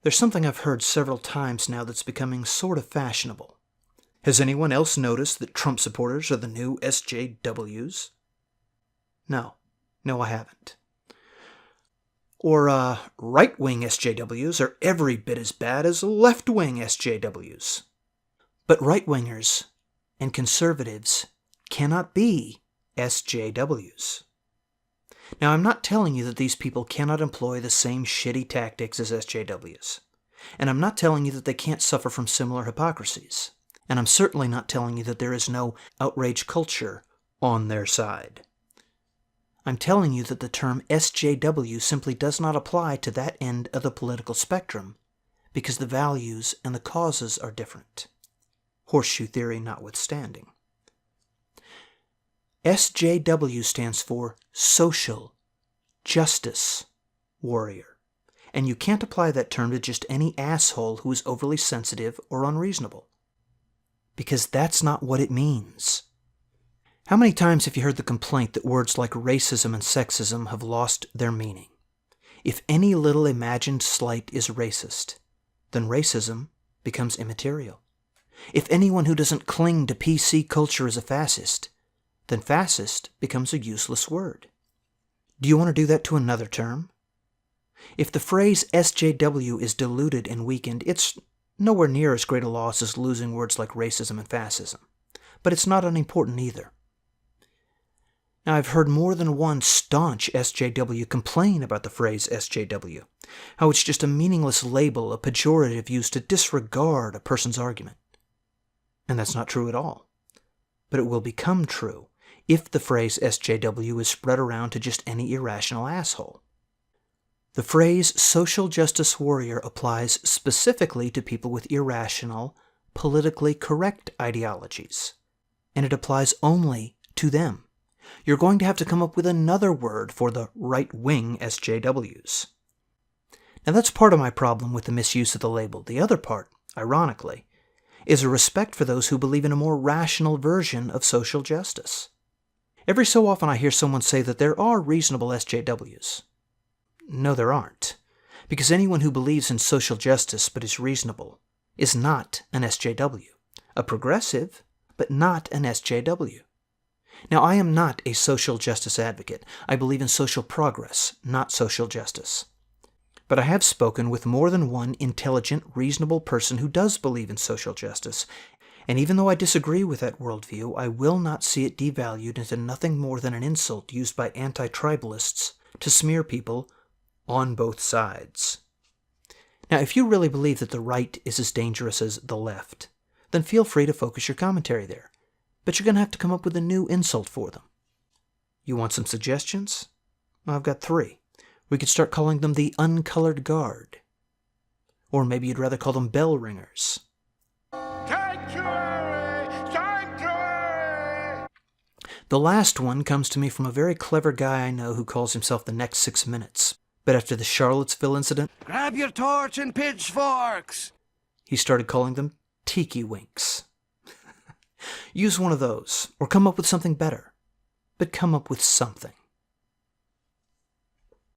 There's something I've heard several times now that's becoming sort of fashionable. Has anyone else noticed that Trump supporters are the new SJWs? No, I haven't. Or right-wing SJWs are every bit as bad as left-wing SJWs. But right-wingers and conservatives cannot be SJWs. Now, I'm not telling you that these people cannot employ the same shitty tactics as SJWs. And I'm not telling you that they can't suffer from similar hypocrisies. And I'm certainly not telling you that there is no outrage culture on their side. I'm telling you that the term SJW simply does not apply to that end of the political spectrum because the values and the causes are different. Horseshoe theory notwithstanding. SJW stands for Social Justice Warrior, and you can't apply that term to just any asshole who is overly sensitive or unreasonable, because that's not what it means. How many times have you heard the complaint that words like racism and sexism have lost their meaning? If any little imagined slight is racist, then racism becomes immaterial. If anyone who doesn't cling to PC culture is a fascist, then fascist becomes a useless word. Do you want to do that to another term? If the phrase SJW is diluted and weakened, it's nowhere near as great a loss as losing words like racism and fascism. But it's not unimportant either. Now, I've heard more than one staunch SJW complain about the phrase SJW, how it's just a meaningless label, a pejorative used to disregard a person's argument. And that's not true at all. But it will become true if the phrase SJW is spread around to just any irrational asshole. The phrase social justice warrior applies specifically to people with irrational, politically correct ideologies, and it applies only to them. You're going to have to come up with another word for the right-wing SJWs. Now that's part of my problem with the misuse of the label. The other part, ironically, is a respect for those who believe in a more rational version of social justice. Every so often I hear someone say that there are reasonable SJWs. No, there aren't. Because anyone who believes in social justice but is reasonable is not an SJW. A progressive, but not an SJW. Now, I am not a social justice advocate. I believe in social progress, not social justice. But I have spoken with more than one intelligent, reasonable person who does believe in social justice, and even though I disagree with that worldview, I will not see it devalued into nothing more than an insult used by anti-tribalists to smear people on both sides. Now, if you really believe that the right is as dangerous as the left, then feel free to focus your commentary there. But you're going to have to come up with a new insult for them. You want some suggestions? Well, I've got 3. We could start calling them the uncolored guard. Or maybe you'd rather call them bell ringers. The last one comes to me from a very clever guy I know who calls himself the Next 6 Minutes. But after the Charlottesville incident, grab your torch and pitchforks! He started calling them tiki winks. Use one of those, or come up with something better. But come up with something.